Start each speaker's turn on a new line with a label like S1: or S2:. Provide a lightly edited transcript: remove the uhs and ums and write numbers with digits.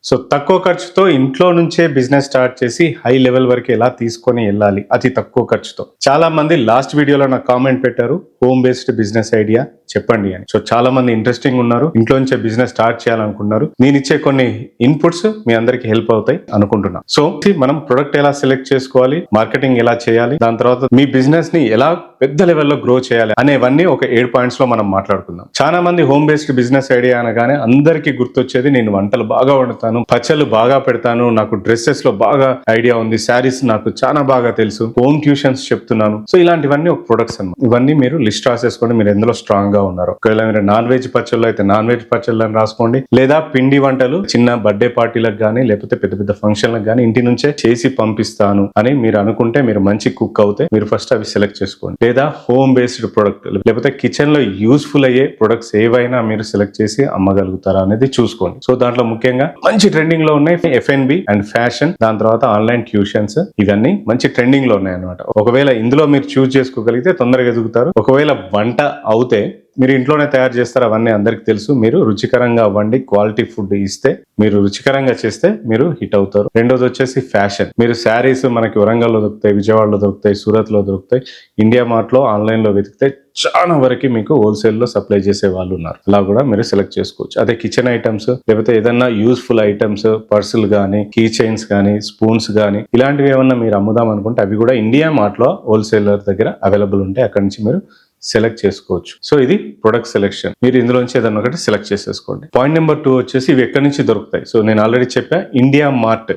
S1: So తక్కువ ఖర్చుతో ఇంట్లో నుంచే బిజినెస్ స్టార్ట్ చేసి హై లెవెల్ వరకు ఎలా తీసుకొని వెళ్ళాలి అతి తక్కువ ఖర్చుతో. చాలా మంది లాస్ట్ వీడియోలో నాకు కామెంట్ పెట్టారు, హోమ్ బేస్డ్ బిజినెస్ ఐడియా చెప్పండి అని. సో చాలా మంది ఇంట్రెస్టింగ్ ఉన్నారు, ఇంట్లో నుంచే బిజినెస్ స్టార్ట్ చేయాలనుకున్నారు. నేను ఇచ్చే కొన్ని ఇన్పుట్స్ మీ అందరికి హెల్ప్ అవుతాయి అనుకుంటున్నా. సో మనం ప్రొడక్ట్ ఎలా సెలెక్ట్ చేసుకోవాలి, మార్కెటింగ్ ఎలా చేయాలి, దాని తర్వాత మీ బిజినెస్ ని ఎలా పెద్ద లెవెల్లో గ్రో చేయాలి అనేవన్నీ ఒక 7 పాయింట్స్ లో మనం మాట్లాడుకుందాం. చాలా మంది హోమ్ బేస్డ్ బిజినెస్ ఐడియా అనగానే అందరికీ గుర్తొచ్చేది, నేను వంటలు బాగా వండుతాను, పచ్చళ్ళు బాగా పెడతాను, నాకు డ్రెస్సెస్ లో బాగా ఐడియా ఉంది, శారీస్ నాకు చాలా బాగా తెలుసు, హోమ్ ట్యూషన్స్ చెప్తున్నాను. సో ఇలాంటివన్నీ ఒక ప్రొడక్ట్స్ అన్నమాట. ఇవన్నీ మీరు లిస్ట్ రాసేసుకోండి, మీరు ఎందులో స్ట్రాంగ్ గా ఉన్నారు. ఒకవేళ మీరు నాన్ వెజ్ పచ్చళ్ళు అయితే నాన్ వెజ్ పచ్చళ్ళని రాసుకోండి, లేదా పిండి వంటలు చిన్న బర్త్డే పార్టీలకు కానీ లేకపోతే పెద్ద పెద్ద ఫంక్షన్లకు కానీ ఇంటి నుంచే చేసి పంపిస్తాను అని మీరు అనుకుంటే, మీరు మంచి కుక్ అవుతే మీరు ఫస్ట్ అవి సెలెక్ట్ చేసుకోండి. లేదా హోమ్ బేస్డ్ ప్రొడక్ట్ లేకపోతే కిచెన్ లో యూస్ఫుల్ అయ్యే ప్రొడక్ట్స్ ఏవైనా మీరు సెలెక్ట్ చేసి అమ్మగలుగుతారా అనేది చూసుకోండి. సో దాంట్లో ముఖ్యంగా మంచి ట్రెండింగ్ లో ఉన్నాయి FNB అండ్ ఫ్యాషన్, దాని తర్వాత ఆన్లైన్ ట్యూషన్స్, ఇవన్నీ మంచి ట్రెండింగ్ లో ఉన్నాయి అనమాట. ఒకవేళ ఇందులో మీరు చూస్ చేసుకోగలిగితే తొందరగా ఎదుగుతారు. ఒకవేళ వంట అవుతే మీరు ఇంట్లోనే తయారు చేస్తారు, అవన్నీ అందరికి తెలుసు. మీరు రుచికరంగా అవ్వండి, క్వాలిటీ ఫుడ్ ఇస్తే, మీరు రుచికరంగా చేస్తే మీరు హిట్ అవుతారు. రెండోది వచ్చేసి ఫ్యాషన్. మీరు శారీస్ మనకి వరంగల్లో దొరుకుతాయి, విజయవాడలో దొరుకుతాయి, సూరత్ లో దొరుకుతాయి, ఇండియా మార్ట్ లో ఆన్లైన్ లో వెతికితే చాలా వరకు మీకు హోల్సేల్ లో సప్లై చేసే వాళ్ళు ఉన్నారు. అలా కూడా మీరు సెలెక్ట్ చేసుకోవచ్చు. అదే కిచెన్ ఐటమ్స్ లేకపోతే ఏదన్నా యూస్ఫుల్ ఐటమ్స్, పర్సులు గానీ, కీ చైన్స్ గానీ, స్పూన్స్ గానీ, ఇలాంటివి ఏమన్నా మీరు అమ్ముదాం అనుకుంటే అవి కూడా ఇండియా మార్ట్ లో హోల్సేలర్ దగ్గర అవైలబుల్ ఉంటాయి. అక్కడి నుంచి మీరు సెలెక్ట్ చేసుకోవచ్చు. సో ఇది ప్రొడక్ట్ సెలెక్షన్. మీరు ఇందులోంచి ఏదైనా ఒకటి సెలెక్ట్ చేసేసుకోండి. పాయింట్ నెంబర్ 2 వచ్చేసి ఇవి ఎక్కడి నుంచి దొరుకుతాయి. సో నేను ఆల్రెడీ చెప్పా, ఇండియా మార్ట్